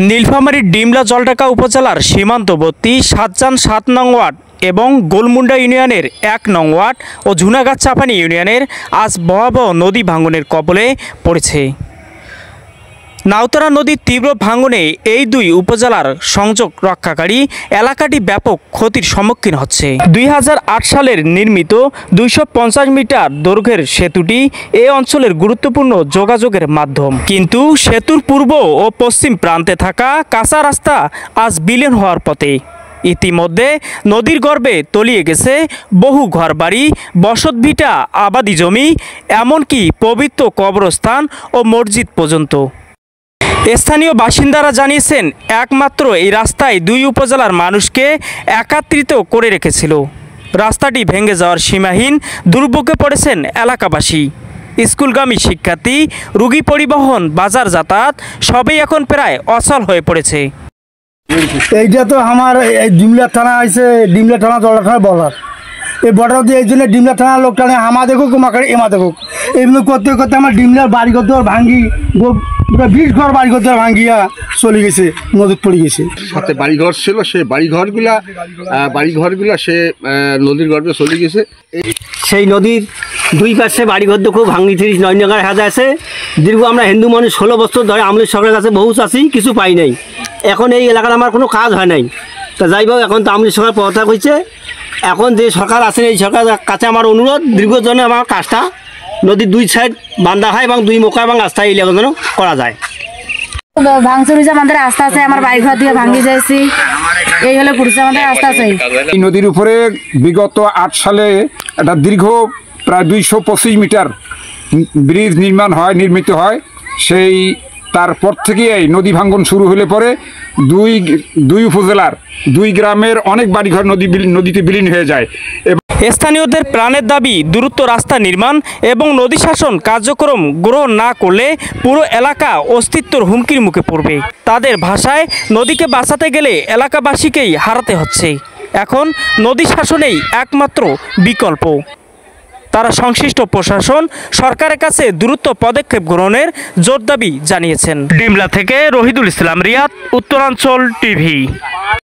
নীলফামারীর ডিমলা জলঢাকা উপজেলার সীমান্তবর্তী সাতজান ৭ নং ওয়ার্ড এবং গোলমুন্ডা ইউনিয়নের ১ নং ওয়ার্ড ও ঝুনাগাছ চাপানি ইউনিয়নের আজ ভয়াবহ নদী ভাঙনের কবলে পড়েছে। নাউতারা নদীর তীব্র ভাঙনে এই দুই উপজেলার সংযোগ রক্ষাকারী এলাকাটি ব্যাপক ক্ষতির সম্মুখীন হচ্ছে। ২০০৮ সালের নির্মিত ২৫০ মিটার দৈর্ঘ্যের সেতুটি এই অঞ্চলের গুরুত্বপূর্ণ যোগাযোগের মাধ্যম, কিন্তু সেতুর পূর্ব ও পশ্চিম প্রান্তে থাকা কাঁচা রাস্তা আজ বিলীন হওয়ার পথে। ইতিমধ্যে নদীর গর্ভে তলিয়ে গেছে বহু ঘরবাড়ি, বসতভিটা, আবাদি জমি, এমনকি পবিত্র কবরস্থান ও মসজিদ পর্যন্ত। স্থানীয় বাসিন্দারা জানিয়েছেন, একমাত্র এই রাস্তায় দুই উপজেলার মানুষকে একত্রিত করে রেখেছিল। রাস্তাটি ভেঙে যাওয়ার সীমাহীন দুর্ভোগে পড়েছেন এলাকাবাসী। স্কুলগামী শিক্ষার্থী, রোগী পরিবহন, বাজার যাতায়াত সবই এখন প্রায় অচল হয়ে পড়েছে। এইটা তো আমার ডিমলা থানা আছে, ডিমলা থানা জলঢাকা থানা বর্ডার। এই বর্ডার দিয়ে এই জন্য ডিমলা থানার লোকটা হামা দেখুক মাকে এমা দেখুক, এমনি করতে করতে আমার ডিমলার বাড়ি করতে ভাঙ্গি ২০ ঘর বাড়ি করতে ভাঙ্গিয়া চলে গেছে, নদীর পড়ে গেছে। সাথে বাড়িঘর ছিল, সে বাড়িঘরগুলা সে নদীর গর্ভে চলে গেছে। সেই নদীর দুই পাশে বাড়িঘর তো খুব ভাঙি ৩০ নয়নগার হাজা আছে। দীর্ঘ আমরা হিন্দু মানুষ ১৬ বছর ধরে আমলের সরকারের কাছে বহু চাষি, কিছু পাই নাই। এখন এই এলাকার আমার কোনো কাজ হয় নাই। তা যাই হোক, এখন তো আমলের সরকার পদত্যাগ হয়েছে। এখন যে সরকার আছে এই সরকারের কাছে আমার অনুরোধ, দীর্ঘজনে আমার কাজটা নদীর দুই সাইড বান্ধা হয় এবং দুই মুখা এবং রাস্তা এই এলাকা যেন করা যায়। ভাঙচুর হয়েছে আমাদের রাস্তা আছে, আমার বাড়ি ঘর দিয়ে ভাঙি যাইছি, এই হলে পুরুষে আমাদের রাস্তা আছে। এই নদীর উপরে বিগত ৮ সালে একটা দীর্ঘ প্রায় ২২৫ মিটার ব্রিজ নির্মিত হয়। সেই তারপর থেকে এই নদী ভাঙ্গন শুরু হলে পরে দুই উপজেলার ২ গ্রামের অনেক বাড়িঘর নদীতে বিলীন হয়ে যায়। স্থানীয়দের প্রাণের দাবি, দ্রুত রাস্তা নির্মাণ এবং নদী শাসন কার্যক্রম গ্রহণ না করলে পুরো এলাকা অস্তিত্বর হুমকির মুখে পড়বে। তাদের ভাষায়, নদীকে বাঁচাতে গেলে এলাকাবাসীকেই হারাতে হচ্ছে। এখন নদী শাসনেই একমাত্র বিকল্প। তারা সংশ্লিষ্ট প্রশাসন, সরকারের কাছে দ্রুত পদক্ষেপ গ্রহণের জোর দাবি জানিয়েছেন। ডিমলা থেকে রহিদুল ইসলাম রিয়াদ, উত্তরাঞ্চল টিভি।